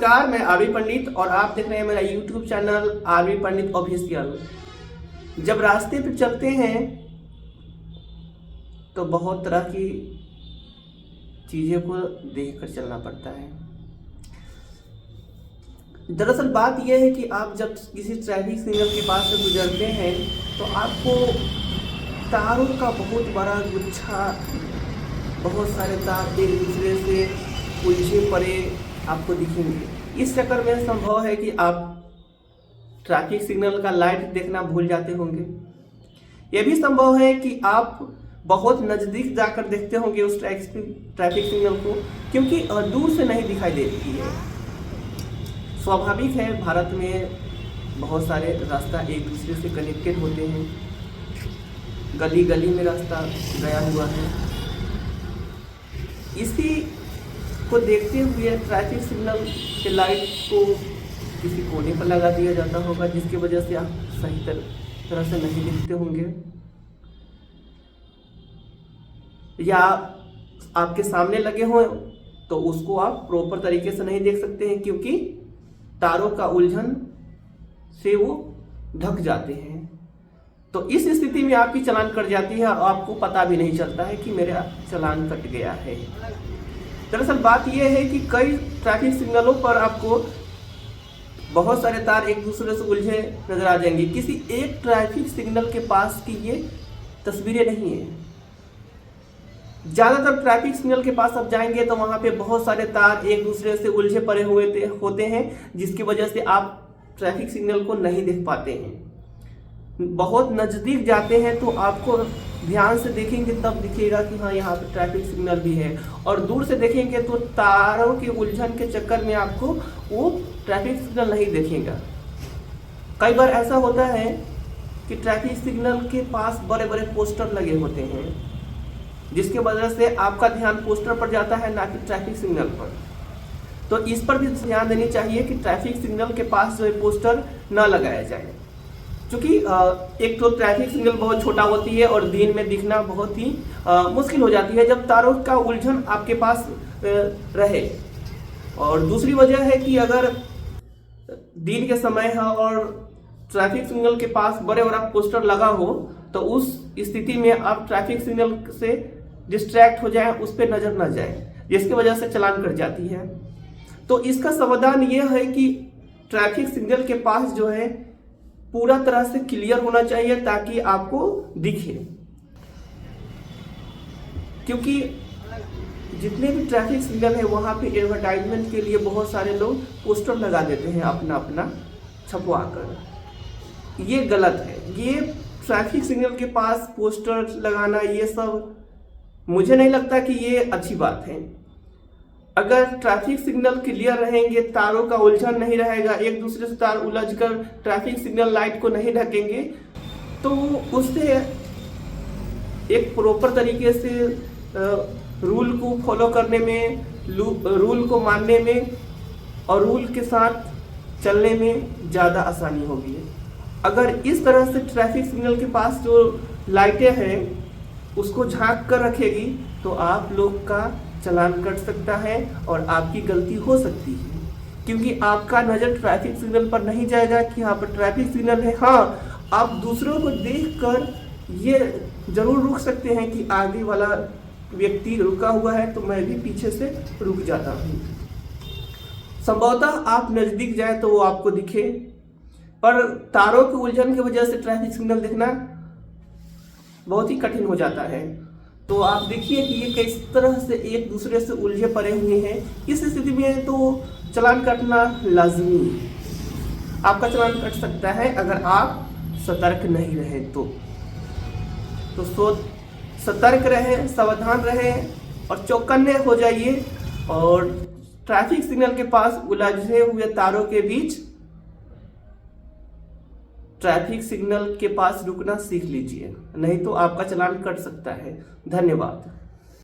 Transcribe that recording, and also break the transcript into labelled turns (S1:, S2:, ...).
S1: नमस्कार, मैं आरवी पंडित और आप देख रहे हैं मेरा यूट्यूब चैनल आरवी पंडित ऑफिशियल। जब रास्ते पे चलते हैं तो बहुत तरह की चीज़ों को देख कर चलना पड़ता है। दरअसल बात यह है कि आप जब किसी ट्रैफिक सिग्नल के पास से गुजरते हैं तो आपको तारों का बहुत बड़ा गुच्छा, बहुत सारे तार एक दूसरे से उलझे पड़े आपको दिखेंगे। इस चक्कर में संभव है कि आप ट्रैफिक सिग्नल का लाइट देखना भूल जाते होंगे। यह भी संभव है कि आप बहुत नज़दीक जाकर देखते होंगे उस ट्रैफिक सिग्नल को, क्योंकि दूर से नहीं दिखाई देती है। स्वाभाविक है, भारत में बहुत सारे रास्ता एक दूसरे से कनेक्टेड होते हैं, गली गली में रास्ता गया हुआ है। इसी को देखते हुए ट्रैफिक सिग्नल के लाइट को किसी कोने पर लगा दिया जाता होगा, जिसकी वजह से आप सही तरह से नहीं दिखते होंगे, या आपके सामने लगे हों तो उसको आप प्रॉपर तरीके से नहीं देख सकते हैं, क्योंकि तारों का उलझन से वो ढक जाते हैं। तो इस स्थिति में आपकी चालान कट जाती है और आपको पता भी नहीं चलता है कि मेरा चालान कट गया है। दरअसल बात यह है कि कई ट्रैफिक सिग्नलों पर आपको बहुत सारे तार एक दूसरे से उलझे नजर आ जाएंगे। किसी एक ट्रैफिक सिग्नल के पास की ये तस्वीरें नहीं है। ज़्यादातर ट्रैफिक सिग्नल के पास आप जाएंगे तो वहाँ पे बहुत सारे तार एक दूसरे से उलझे पड़े हुए होते हैं, जिसकी वजह से आप ट्रैफिक सिग्नल को नहीं देख पाते हैं। बहुत नज़दीक जाते हैं तो आपको ध्यान से देखेंगे तब दिखेगा कि हाँ, यहाँ पे ट्रैफिक सिग्नल भी है, और दूर से देखेंगे तो तारों के उलझन के चक्कर में आपको वो ट्रैफिक सिग्नल नहीं दिखेगा। कई बार ऐसा होता है कि ट्रैफिक सिग्नल के पास बड़े बड़े पोस्टर लगे होते हैं, जिसके वजह से आपका ध्यान पोस्टर पर जाता है, ना कि ट्रैफिक सिग्नल पर। तो इस पर भी ध्यान देनी चाहिए कि ट्रैफिक सिग्नल के पास जो है पोस्टर न लगाया जाए, क्योंकि एक तो ट्रैफिक सिग्नल बहुत छोटा होती है और दिन में दिखना बहुत ही मुश्किल हो जाती है जब तारों का उलझन आपके पास रहे। और दूसरी वजह है कि अगर दिन के समय है और ट्रैफिक सिग्नल के पास बड़े बड़ा पोस्टर लगा हो तो उस स्थिति में आप ट्रैफिक सिग्नल से डिस्ट्रैक्ट हो जाए, उस पर नजर न जाए, जिसकी वजह से चालान कट जाती है। तो इसका समाधान ये है कि ट्रैफिक सिग्नल के पास जो है पूरा तरह से क्लियर होना चाहिए ताकि आपको दिखे, क्योंकि जितने भी ट्रैफिक सिग्नल है वहाँ पे एडवर्टाइजमेंट के लिए बहुत सारे लोग पोस्टर लगा देते हैं अपना अपना छपवा कर। ये गलत है। ये ट्रैफिक सिग्नल के पास पोस्टर लगाना, ये सब मुझे नहीं लगता कि ये अच्छी बात है। अगर ट्रैफिक सिग्नल क्लियर रहेंगे, तारों का उलझन नहीं रहेगा, एक दूसरे से तार उलझकर ट्रैफिक सिग्नल लाइट को नहीं ढकेंगे, तो उससे एक प्रॉपर तरीके से रूल को फॉलो करने में, रूल को मानने में और रूल के साथ चलने में ज़्यादा आसानी होगी। अगर इस तरह से ट्रैफिक सिग्नल के पास जो लाइटें हैं उसको झांक कर रखेगी तो आप लोग का चालान कट सकता है और आपकी गलती हो सकती है, क्योंकि आपका नज़र ट्रैफिक सिग्नल पर नहीं जाएगा कि यहाँ पर ट्रैफिक सिग्नल है। हाँ, आप दूसरों को देखकर ये जरूर रुक सकते हैं कि आगे वाला व्यक्ति रुका हुआ है तो मैं भी पीछे से रुक जाता हूँ। संभवतः आप नज़दीक जाए तो वो आपको दिखे, पर तारों के उलझन की वजह से ट्रैफिक सिग्नल देखना बहुत ही कठिन हो जाता है। तो आप देखिए कि ये किस तरह से एक दूसरे से उलझे पड़े हुए हैं। इस स्थिति में तो चालान कटना लाजमी है। आपका चालान कट सकता है अगर आप सतर्क नहीं रहे तो सतर्क रहें, सावधान रहें और चौकन्ने हो जाइए और ट्रैफिक सिग्नल के पास उलझे हुए तारों के बीच ट्रैफिक सिग्नल के पास रुकना सीख लीजिए, नहीं तो आपका चालान कट सकता है। धन्यवाद।